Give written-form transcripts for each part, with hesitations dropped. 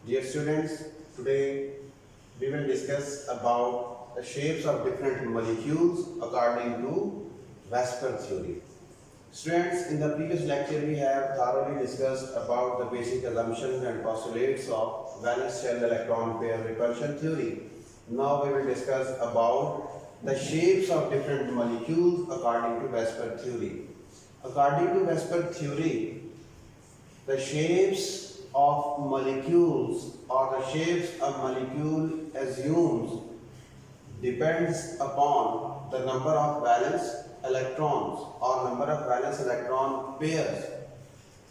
Dear students, today we will discuss about the shapes of different molecules according to Vesper theory. Students, in the previous lecture we have thoroughly discussed about the basic assumptions and postulates of valence shell electron pair repulsion theory. Now we will discuss about the shapes of different molecules according to Vesper theory. According to Vesper theory, the shapes of molecules or the shapes a molecule assumes depends upon the number of valence electrons or number of valence electron pairs.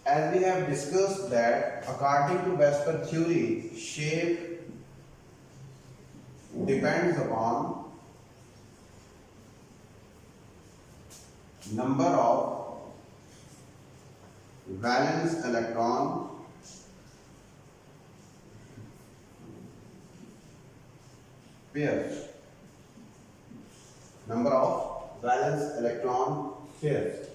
As we have discussed that according to Vesper theory, shape depends upon number of valence electron pairs. Number of valence electron pairs.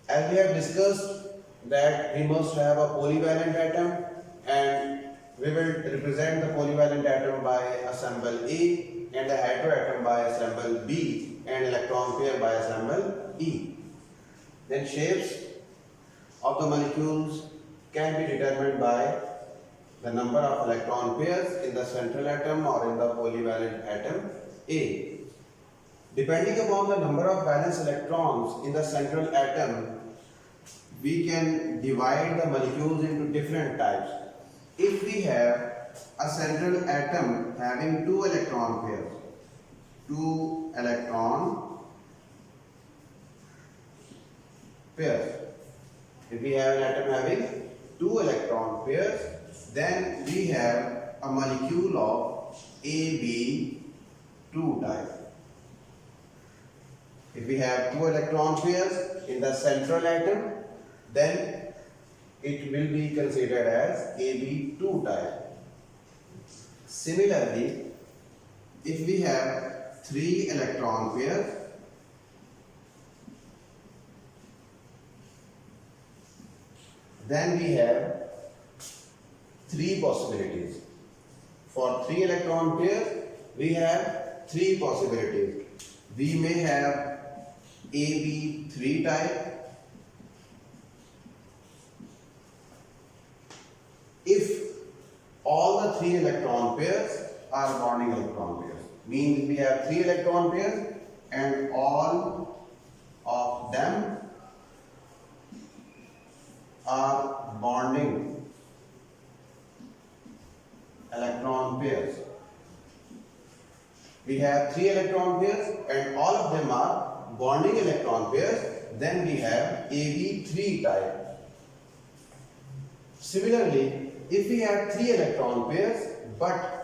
As we have discussed that we must have a polyvalent atom, and we will represent the polyvalent atom by a symbol A and the heteroatom by a symbol B and electron pair by a symbol E. Then shapes of the molecules can be determined by the number of electron pairs in the central atom or in the polyvalent atom A. Depending upon the number of valence electrons in the central atom, we can divide the molecules into different types. If we have a central atom having two electron pairs, if we have an atom having two electron pairs, then we have a molecule of AB2 type. If we have two electron pairs in the central atom, then it will be considered as AB2 type. Similarly, if we have three electron pairs, then we have three possibilities. For three electron pairs, we have three possibilities. We may have AB3 type if all the three electron pairs are bonding electron pairs. Means we have three electron pairs and all of them are bonding electron pairs. We have three electron pairs and all of them are bonding electron pairs, then we have AB3 type. Similarly, if we have three electron pairs but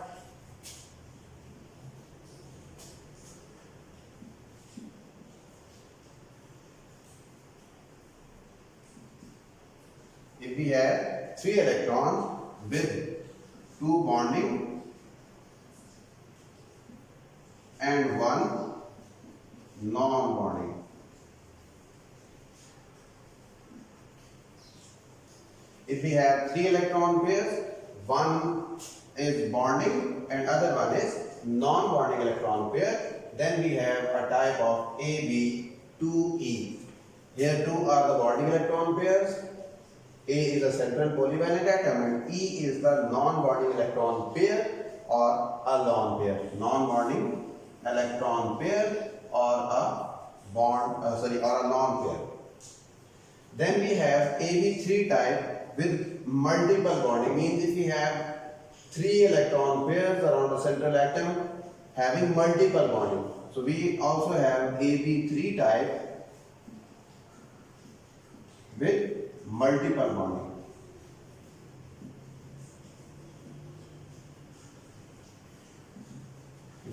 if we have three electrons with two bonding and one non-bonding. If we have three electron pairs, one is bonding and other one is non-bonding electron pair, then we have a type of AB2E. Here two are the bonding electron pairs. A is a central polyvalent atom and E is the non-bonding electron pair or a lone pair. Non-bonding electron pair or a or a lone pair. Then we have AB3 type with multiple bonding. Means if we have three electron pairs around the central atom having multiple bonding. So we also have AB3 type with multiple bonding.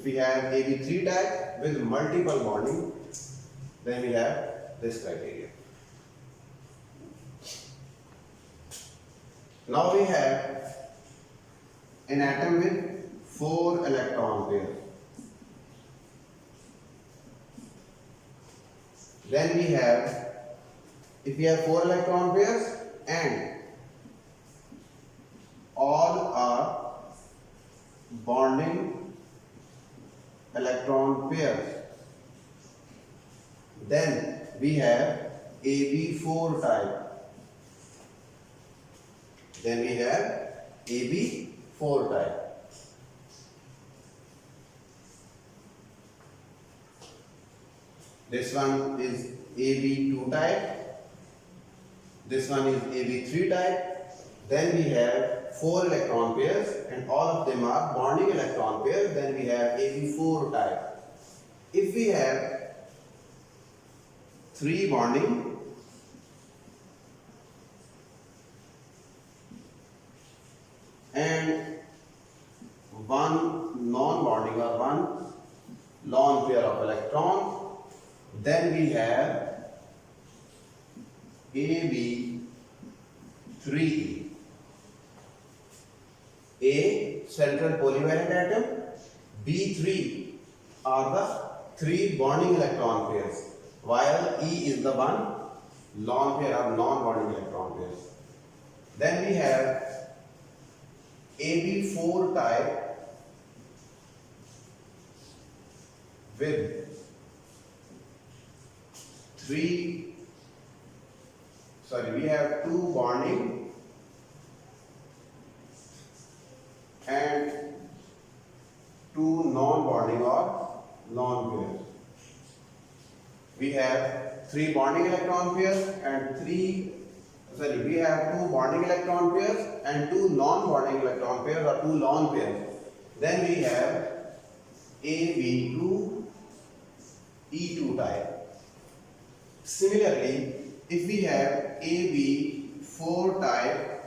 If we have AB3 type with multiple bonding, then we have this criteria. Now we have an atom with 4 electron pairs. Then we have, if we have 4 electron pairs and all pairs. Then we have AB4 type. Then we have AB4 type. This one is AB2 type. This one is AB3 type. Then we have 4 electron pairs and all of them are bonding electron pairs. Then we have AB4 type. If we have 3 bonding and 1 non-bonding or 1 lone pair of electrons, then we have AB3. A central polyvalent atom, B3 are the 3 bonding electron pairs, while E is the 1 lone pair or non-bonding electron pairs. Then we have AB4 type with 2 bonding and 2 non-bonding or lone pairs. We have 3 bonding electron pairs and 2 bonding electron pairs and 2 non-bonding electron pairs or 2 lone pairs. Then we have AB2 E2 type. Similarly, if we have AB4 type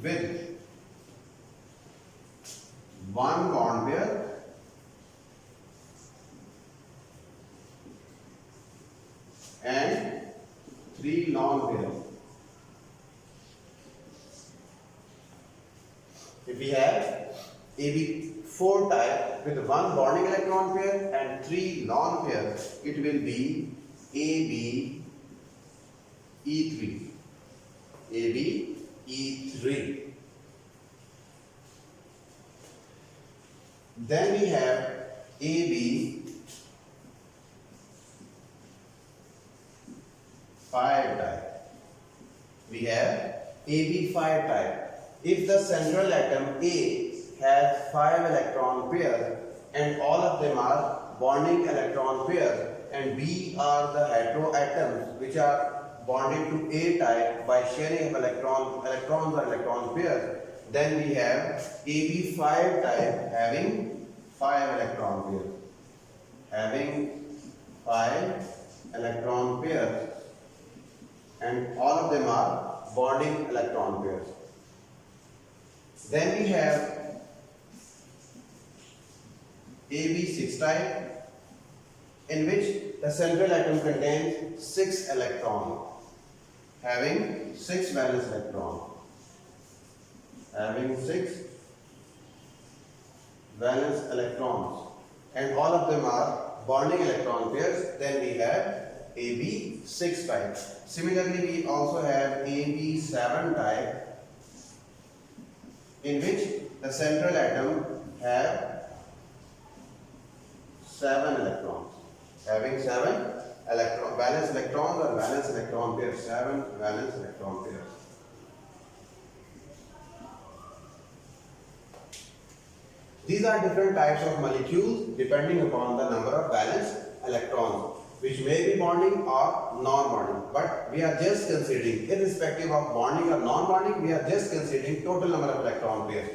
with 1 bond pair and 3 lone pairs. If we have AB4 type with 1 bonding electron pair and 3 lone pairs, it will be ABE3. ABE3. Then we have AB5 type. We have AB5 type. If the central atom A has 5 electron pairs and all of them are bonding electron pairs and B are the heteroatoms which are bonded to A type by sharing of electrons or electron pairs, then we have AB5 type having 5 electron pairs. Having 5 electron pairs and all of them are bonding electron pairs. Then we have AB6 type, in which the central atom contains 6 electrons, having 6 valence electrons. Having 6 valence electrons, and all of them are bonding electron pairs. Then we have AB6 type. Similarly, we also have AB7 type, in which the central atom have 7 electrons, having 7 valence electrons or valence electron pairs, 7 valence electron pairs. These are different types of molecules depending upon the number of valence electrons, which may be bonding or non-bonding. But we are just considering, irrespective of bonding or non-bonding, we are just considering total number of electron pairs.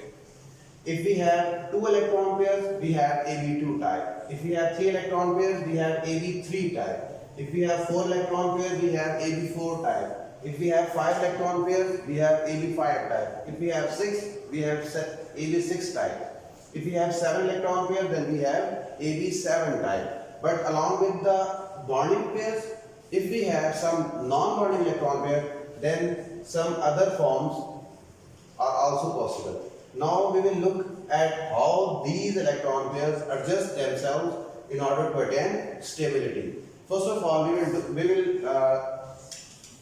If we have 2 electron pairs, we have AB2 type. If we have 3 electron pairs, we have AB3 type. If we have 4 electron pairs, we have AB4 type. If we have 5 electron pairs, we have AB5 type. If we have 6, we have AB6 type. If we have 7 electron pairs, then we have AB7 type. But along with the bonding pairs, if we have some non-bonding electron pair, then some other forms are also possible. Now we will look at how these electron pairs adjust themselves in order to attain stability. First of all, we will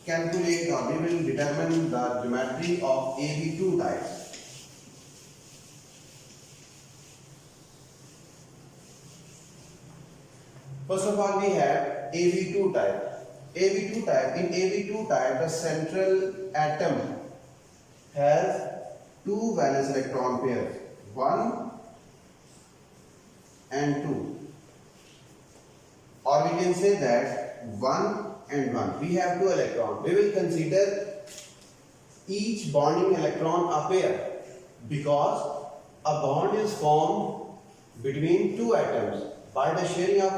calculate or we will determine the geometry of AB2 type. First of all, we have Ab2 type. Ab2 type. In Ab2 type, the central atom has two valence electron pairs, 1 and 2. Or we can say that 1 and 1. We have two electrons. We will consider each bonding electron a pair because a bond is formed between two atoms by the sharing of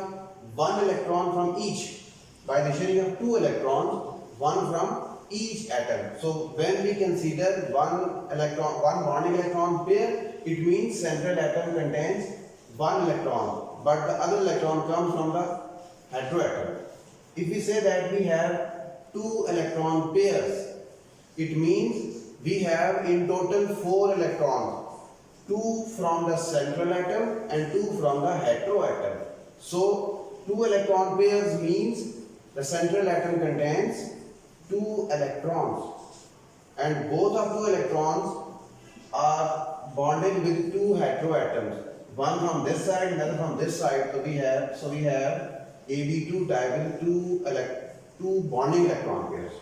one electron from each, by the sharing of two electrons, one from each atom. So when we consider one bonding electron pair, it means central atom contains one electron, but the other electron comes from the heteroatom. If we say that we have two electron pairs, it means we have in total 4 electrons, 2 from the central atom and 2 from the heteroatom. So 2 electron pairs means the central atom contains 2 electrons, and both of 2 electrons are bonded with 2 heteroatoms, one from this side and another from this side. So we have Ab2 type with two bonding electron pairs.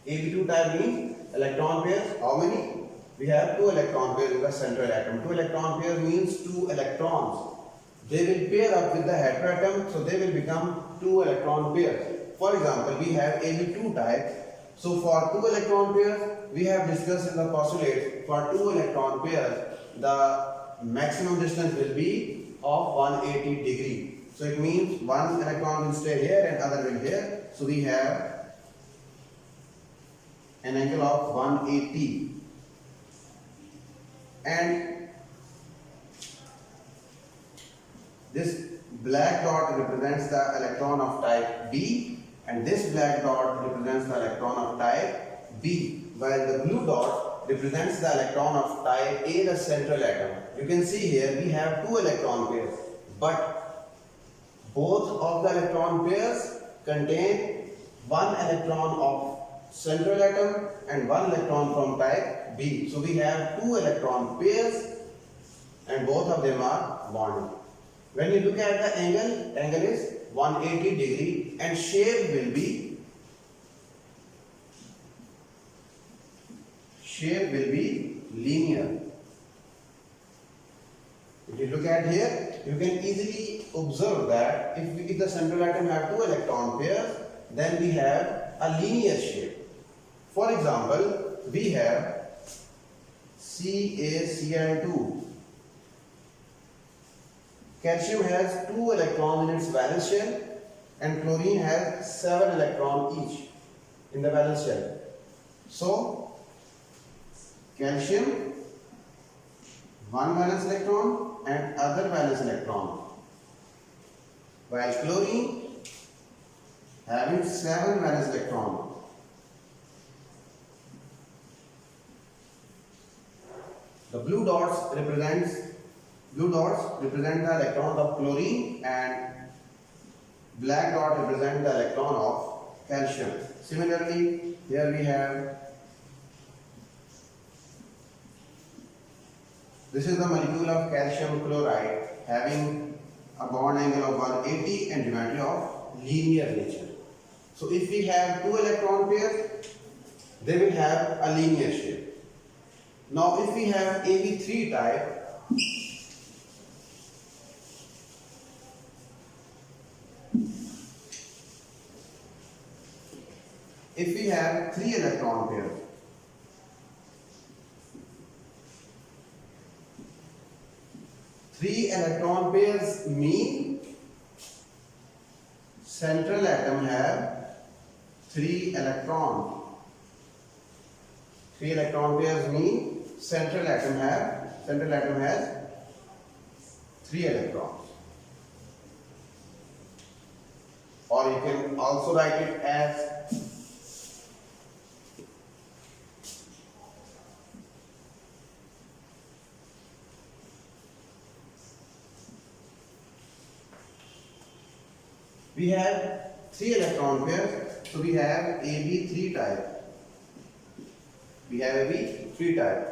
Ab2 type means electron pairs. How many? We have 2 electron pairs in the central atom. 2 electron pairs means 2 electrons. They will pair up with the heteroatom, so they will become 2 electron pairs. For example, we have Ab2 type. So for 2 electron pairs, we have discussed in the postulate, for 2 electron pairs, the maximum distance will be of 180 degree. So it means one electron will stay here and other will here. So we have an angle of 180. And this black dot represents the electron of type B, and this black dot represents the electron of type B, while the blue dot represents the electron of type A, the central atom. You can see here we have 2 electron pairs, but both of the electron pairs contain 1 electron of central atom and 1 electron from type B. So we have 2 electron pairs and both of them are bonded. When you look at the angle is 180 degree and shape will be linear. If you look at here, you can easily observe that if the central atom have 2 electron pairs, then we have a linear shape. For example, we have CaCl2. Calcium has 2 electrons in its valence shell and chlorine has 7 electrons each in the valence shell. So, calcium 1 valence electron and other valence electron, while chlorine having 7 valence electron. The blue dots represent the electron of chlorine and black dot represent the electron of calcium. Similarly, here we have, this is the molecule of calcium chloride having a bond angle of 180 and geometry of linear nature. So if we have 2 electron pairs, they will have a linear shape. Now if we have Ab3 type, if we have 3 electron pairs, mean central atom have 3 electrons. 3 electron pairs mean central atom has 3 electrons. Or you can also write it as we have 3 electron pairs, so we have Ab3 type. We have Ab3 type.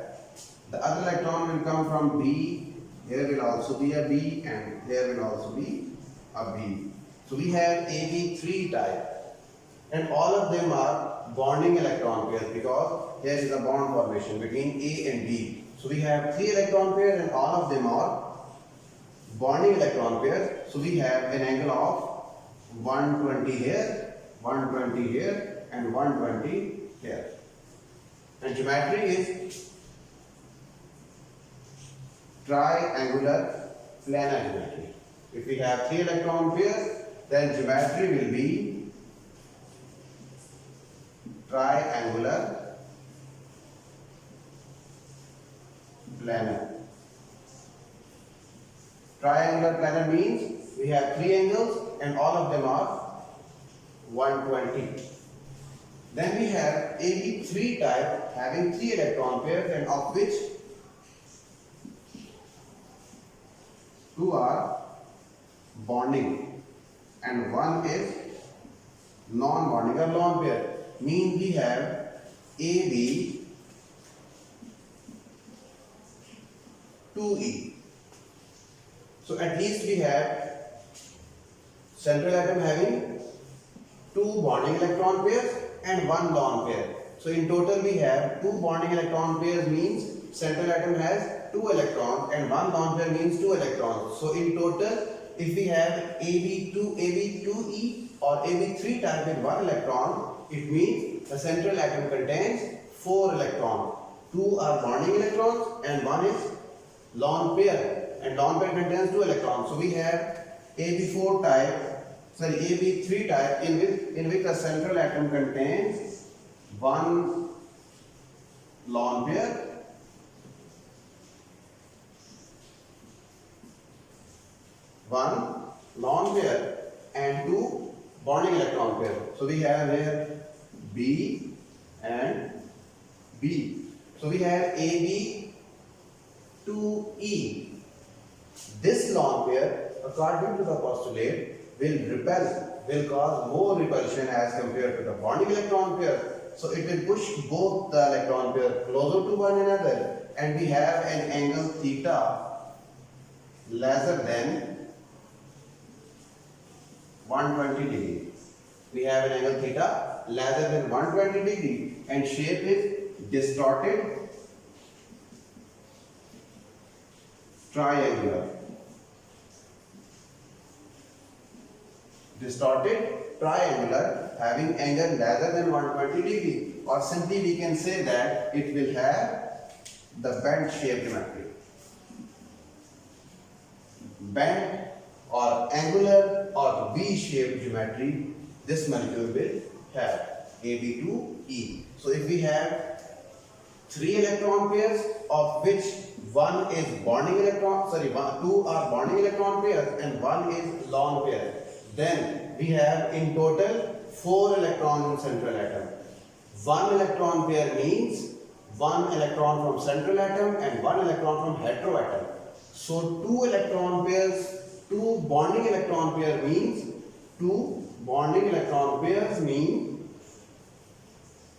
The other electron will come from B. Here will also be a B, and here will also be a B. So we have AB3 type, and all of them are bonding electron pairs because there is a bond formation between A and B. So we have 3 electron pairs and all of them are bonding electron pairs. So we have an angle of 120 here, 120 here, and 120 here. And geometry is triangular planar geometry. If we have 3 electron pairs, then geometry will be triangular planar. Triangular planar means we have 3 angles and all of them are 120. Then we have AB3 type having 3 electron pairs and of which 2 are bonding and 1 is non-bonding or lone pair. Means we have AB 2E. So at least we have central atom having 2 bonding electron pairs and 1 lone pair. So in total we have 2 bonding electron pairs means central atom has 2 electrons and 1 lone pair means 2 electrons. So in total if we have AB2E or AB3 type with 1 electron, it means the central atom contains 4 electrons. 2 are bonding electrons and 1 is lone pair, and lone pair contains 2 electrons. So we have AB3 type in which the central atom contains 1 lone pair and 2 bonding electron pair. So we have here B and B. So we have AB 2E. This lone pair, according to the postulate, will cause more repulsion as compared to the bonding electron pair. So it will push both the electron pair closer to one another, and we have an angle theta lesser than 120 degree. We have an angle theta lesser than 120 degree, and shape is distorted triangular. Distorted triangular having angle lesser than 120 degree, or simply we can say that it will have the bent shape geometry. Bent or angular or V-shaped geometry this molecule will have, AB2E. So if we have 3 electron pairs of which 1 is bonding electron, 2 are bonding electron pairs and 1 is lone pair, then we have in total 4 electrons in central atom. 1 electron pair means 1 electron from central atom and 1 electron from heteroatom. So 2 electron pairs, 2 bonding electron pair means 2 bonding electron pairs mean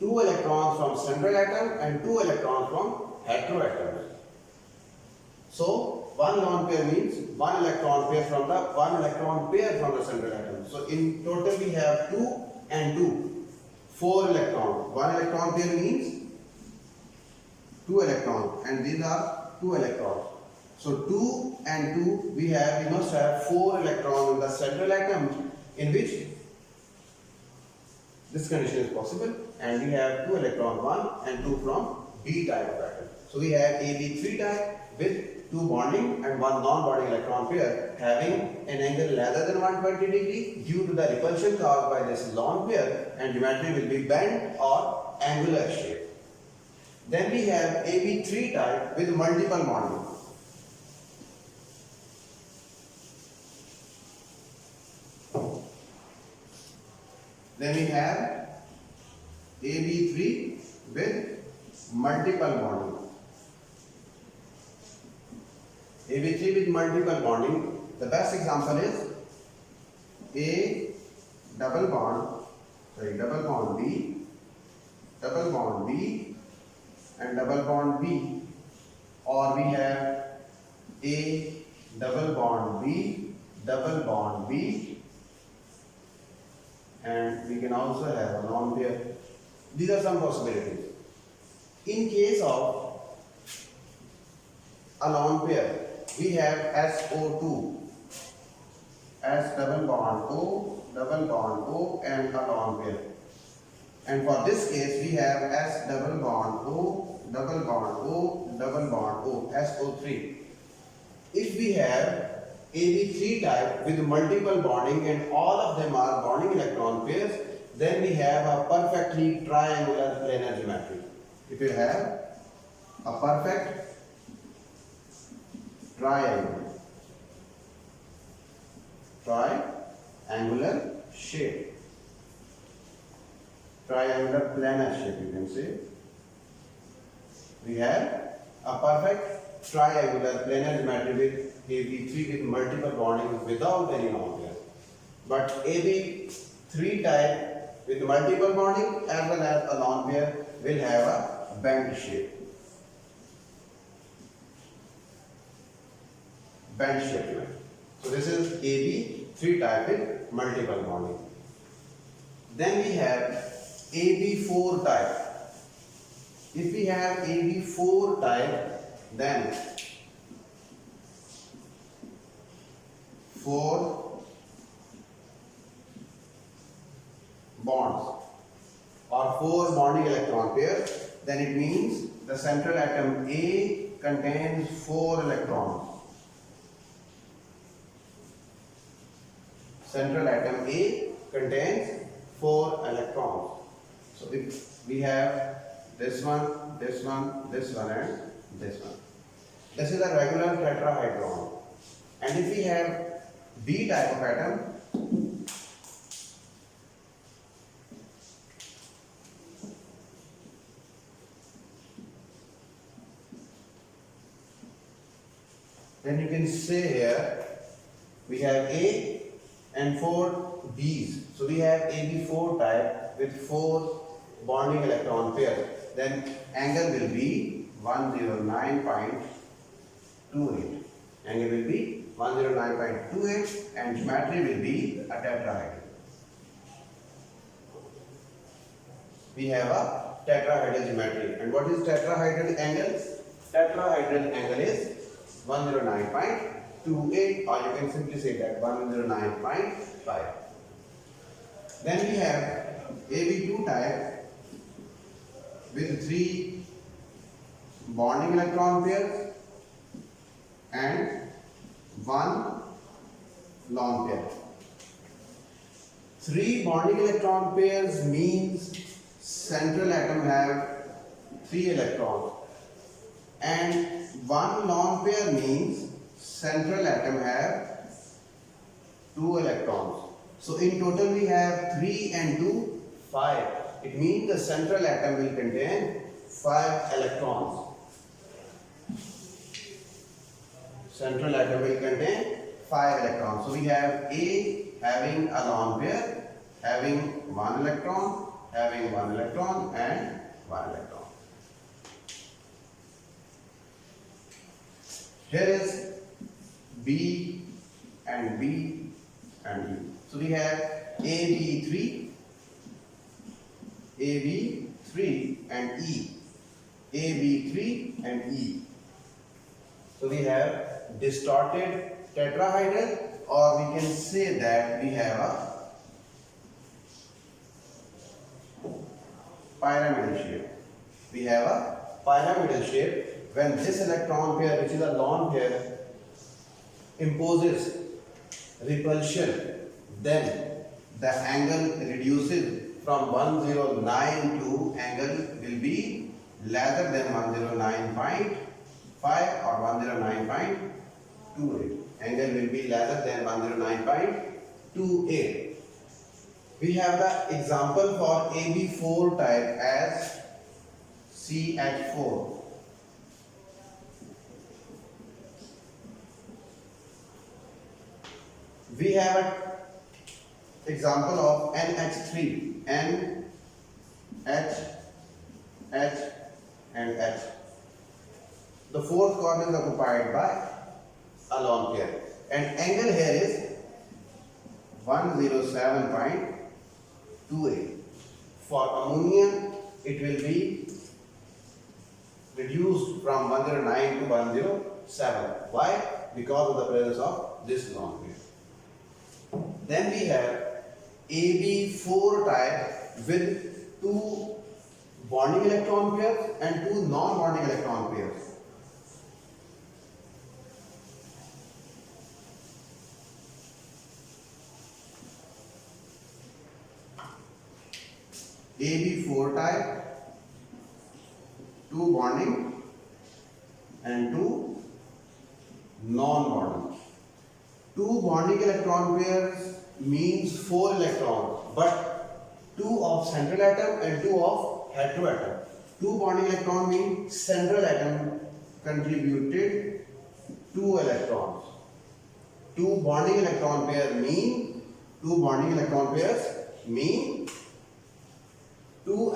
2 electrons from central atom and 2 electrons from heteroatom. So 1 lone pair means 1 electron pair from the 1 electron pair from the central atom. So in total we have 2 and 2, 4 electrons. 1 electron pair means 2 electrons, and these are 2 electrons. So 2 and 2 we must have 4 electrons in the central atom, in which this condition is possible, and we have 2 electron 1 and 2 from B type of atom. So we have AB3 type with 2 bonding and 1 non-bonding electron pair having an angle lesser than 120 degree due to the repulsion caused by this lone pair, and geometry will be bent or angular shape. Then we have AB3 type with multiple bonding. Then we have AB3 with multiple bonding. AB3 with multiple bonding. The best example is A double bond B, double bond B, and double bond B. Or we have A double bond B, double bond B, and we can also have a lone pair. These are some possibilities. In case of a lone pair, we have SO2, S double bond O, and a lone pair. And for this case, we have S double bond O, double bond O, double bond O, SO3. If we have AB3 type with multiple bonding and all of them are bonding electron pairs, then we have a perfectly triangular planar geometry. If you have a perfect triangular shape, triangular planar shape, you can say. We have a perfect triangular planar geometry with AB3 with multiple bonding without any lone pair. But AB3 type with multiple bonding as well as a lone pair will have a bent shape. So this is AB3 type with multiple bonding. Then we have AB4 type. If we have AB4 type, then 4 bonds or 4 bonding electron pairs, then it means the central atom A contains 4 electrons. Central atom A contains 4 electrons. So if we have this one, and this one. This is a regular tetrahedron. And if we have B type of atom, then you can say here we have A and 4 B's. So we have AB4 type with 4 bonding electron pairs. Then angle will be 109.28. Angle will be 109.28 and geometry will be a tetrahedron. We have a tetrahedral geometry. And what is tetrahedral angle? Tetrahedral angle is 109.28, or you can simply say that 109.5. Then we have AB2 type with 3 bonding electron pairs and 1 lone pair. 3 bonding electron pairs means central atom have 3 electrons, and 1 lone pair means central atom have 2 electrons. So in total we have 3 and 2, 5. It means the central atom will contain 5 electrons. Central atom will contain 5 electrons. So we have A having a lone pair, having 1 electron, having 1 electron and 1 electron. Here is B and B and E. So we have AB3 and E. AB3 and E. So we have distorted tetrahedral, or we can say that we have a pyramidal shape. We have a pyramidal shape when this electron pair, which is a lone pair, imposes repulsion, then the angle reduces from 109 to angle will be lesser than 109.5 or 109.28. Angle will be lesser than 109.28. We have the example for AB4 type as CH4. We have an example of NH3, N, H, H and H. The fourth corner is occupied by a lone pair, and angle here is 107.28. For ammonia, it will be reduced from 109 to 107. Why? Because of the presence of this lone pair. Then we have AB4 type with 2 bonding electron pairs and 2 non-bonding electron pairs. AB4 type, 2 bonding and 2 non-bonding. 2 bonding electron pairs means 4 electrons, but 2 of central atom and 2 of heteroatom. 2 bonding electron means central atom contributed 2 electrons. 2 bonding electron pair mean 2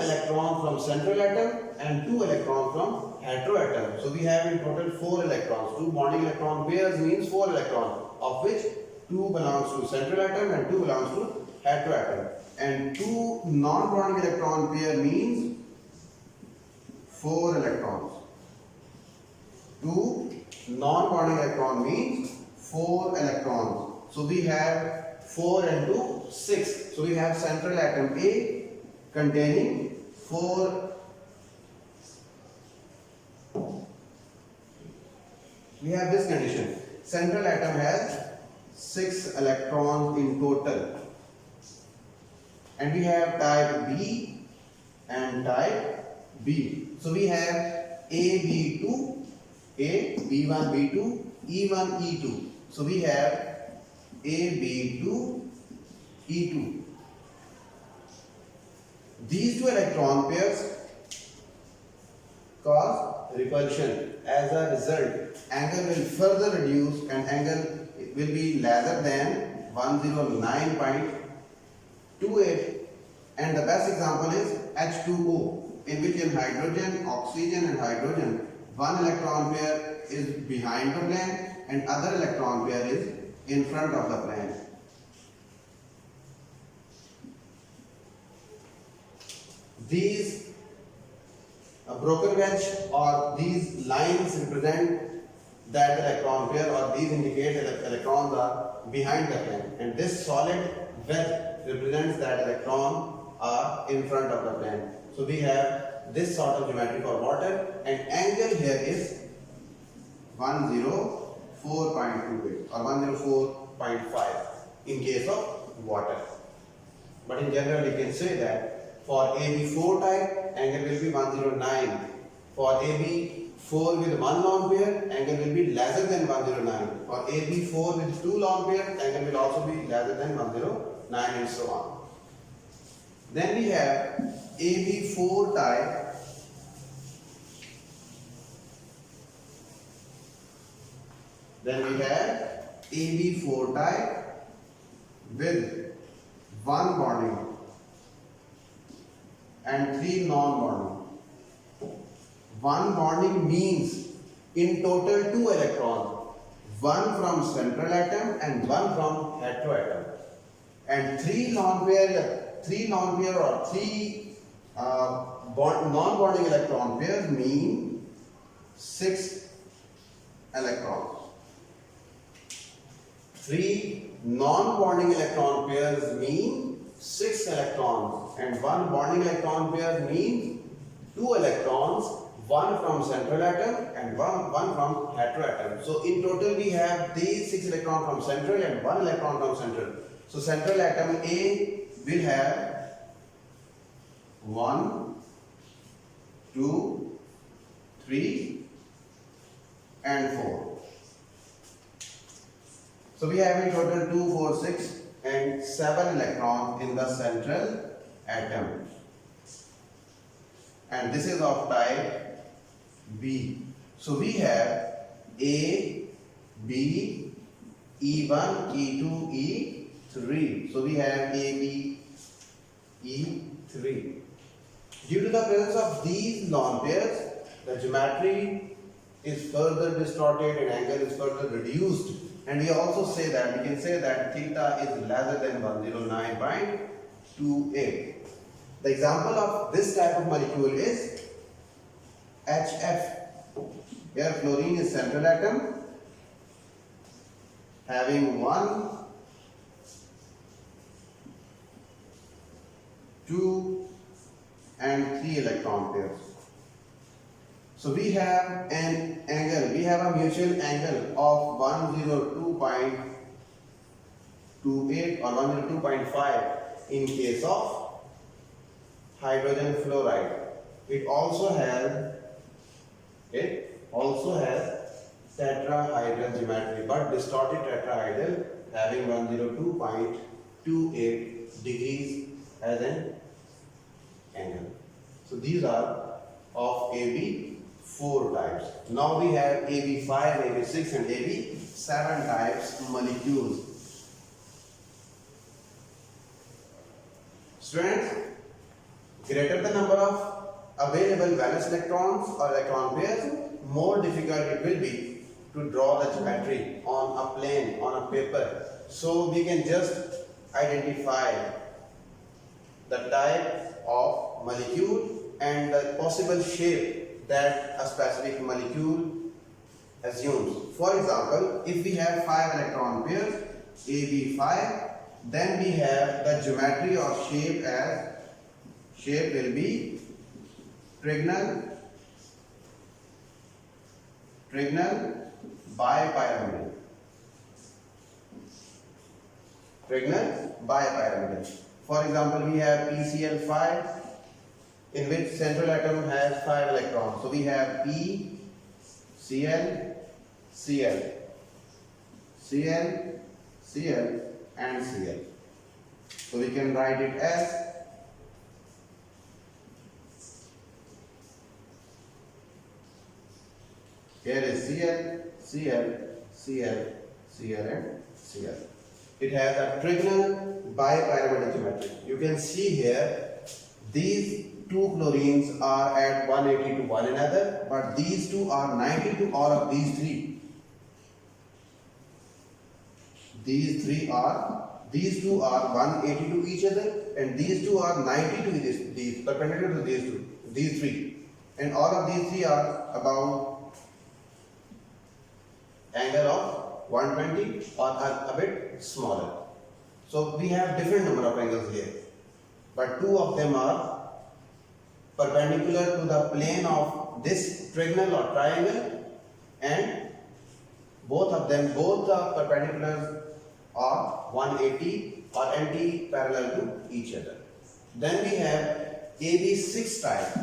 electrons from central atom and 2 electrons from heteroatom. So we have in total 4 electrons. 2 bonding electron pairs means 4 electrons, of which 2 belongs to central atom and 2 belongs to heteroatom. And 2 non-bonding electron pair means 4 electrons. 2 non-bonding electron means 4 electrons. So we have 4 and 2, 6. So we have central atom A containing 4. We have this condition. Central atom has 6 electrons in total. And we have type B and type B. So we have A, B2, A, B1, B2, E1, E2. So we have A, B2, E2. These 2 electron pairs cause repulsion. As a result, angle will further reduce and angle will be lesser than 109.28. And the best example is H2O, in which in hydrogen, oxygen and hydrogen, 1 electron pair is behind the plane and other electron pair is in front of the plane. These broken wedge or these lines represent that electron pair, or these indicate that electrons are behind the plane, and this solid wedge represents that electrons are in front of the plane. So we have this sort of geometry for water, and angle here is 104.28 or 104.5 in case of water. But in general, you can say that for AB4 type, angle will be 109. For AB4 with 1 lone pair, angle will be lesser than 109. For AB4 with 2 lone pairs, angle will also be lesser than 109, and so on. Then we have AB4 type AB4 type with 1 bonding and 3 non-bonding. 1 bonding means in total 2 electrons, 1 from central atom and 1 from heteroatom. And 3 lone pair or 3 non-bonding electron pairs mean 6 electrons. 3 non-bonding electron pairs mean 6 electrons, and 1 bonding electron pair means 2 electrons, 1 from central atom and 1 from heteroatom. So in total we have these 6 electrons from central and 1 electron from central. So central atom A will have 1, 2, 3 and 4. So we have in total 2, 4, 6 and 7 electrons in the central atom. And this is of type B. So we have A, B, E1, E2, E3. So we have A, B, E3. Due to the presence of these lone pairs, the geometry is further distorted and angle is further reduced, And we also say that, we can say that theta is lesser than 109.28. The example of this type of molecule is HF. Here fluorine is central atom having 1, 2 and 3 electron pairs. So we have an angle, we have a mutual angle of 102.28 or 102.5 in case of hydrogen fluoride. It also has tetrahedral geometry, but distorted tetrahedral having 102.28 degrees as an angle. So these are of AB4 types. Now we have AB5, AB6 and AB7 types molecules. Students, greater the number of available valence electrons or electron pairs, more difficult it will be to draw the geometry on a plane, on a paper. So we can just identify the type of molecule and the possible shape that a specific molecule assumes. For example, if we have 5 electron pairs, AB5, then we have the geometry or shape as, shape will be trigonal bipyramidal. Trigonal bipyramidal. For example, we have PCl5 in which central atom has 5 electrons. So we have P, Cl, Cl, Cl, Cl and Cl. So we can write it as here is Cl, Cl, Cl, Cl and Cl. It has a trigonal bipyramidal geometry. You can see here these two chlorines are at 180 to one another, but these two are 90 to all of these three. These two are 180 to each other, and these two are 90 to these perpendicular to these three, and all of these three are about angle of 120 or a bit smaller. So we have different number of angles here, but two of them are perpendicular to the plane of this trigonal or triangle, and both the perpendiculars are 180 or anti-parallel to each other. Then we have AB6 type.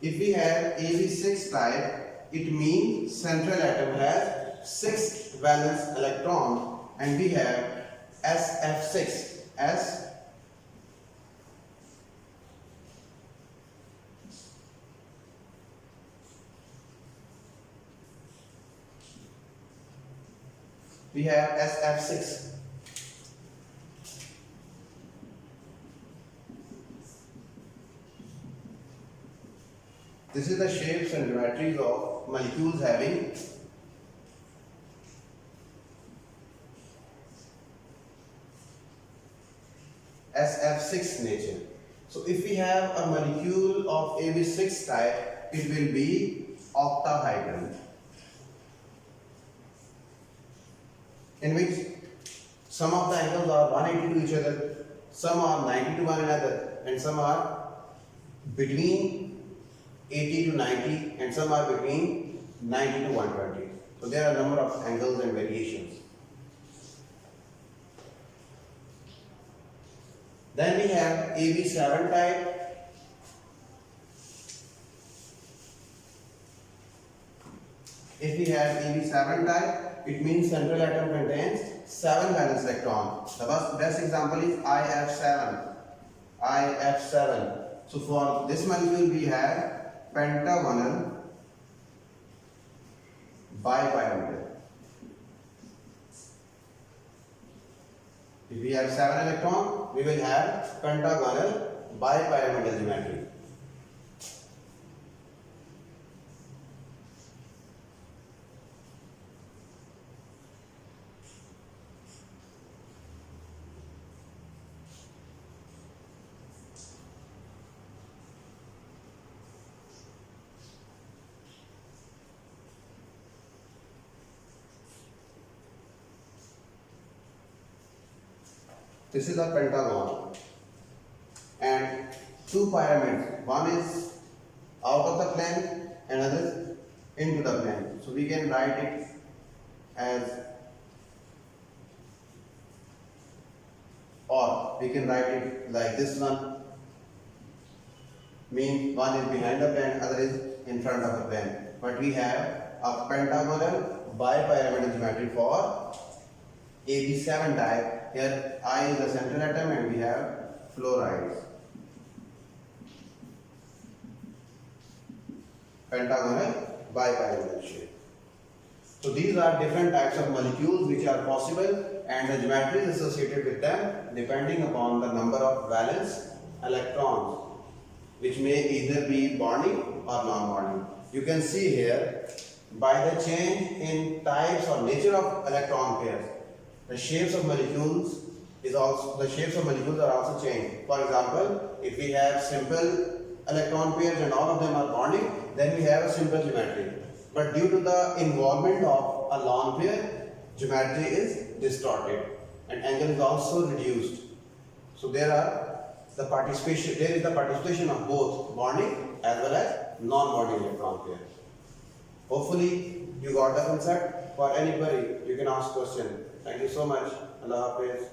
If we have AB6 type, it means central atom has 6 valence electrons, and we have SF6. We have SF6. This is the shapes and geometries of molecules having SF6 nature. So if we have a molecule of AB6 type, it will be octahedral, in which some of the angles are 180 to each other, some are 90 to one another, and some are between 80 to 90, and some are between 90 to 120. So there are a number of angles and variations. Then we have AB7 type. If we have AB7 type, it means central atom contains 7 valence electrons. The best example is IF7. So for this molecule we have pentagonal bipyramidal. If we have 7 electrons, we will have pentagonal bipyramidal geometry. This is a pentagon and two pyramids. One is out of the plane, another is into the plane. So we can write it as, or we can write it like this one. Means one is behind the plane, other is in front of the plane. But we have a pentagonal bipyramidal geometry for AB7 type. Here I is the central atom and we have fluorides. Pentagonal bipyramidal shape. So these are different types of molecules which are possible, and the geometry is associated with them depending upon the number of valence electrons, which may either be bonding or non-bonding. You can see here, by the change in types or nature of electron pairs, the shapes of molecules are also changed. For example, if we have simple electron pairs and all of them are bonding, then we have a simple geometry. But due to the involvement of a lone pair, geometry is distorted and angle is also reduced. So there is the participation of both bonding as well as non-bonding electron pairs. Hopefully you got the concept. For any query, you can ask question. Thank you so much. Allah Hafiz.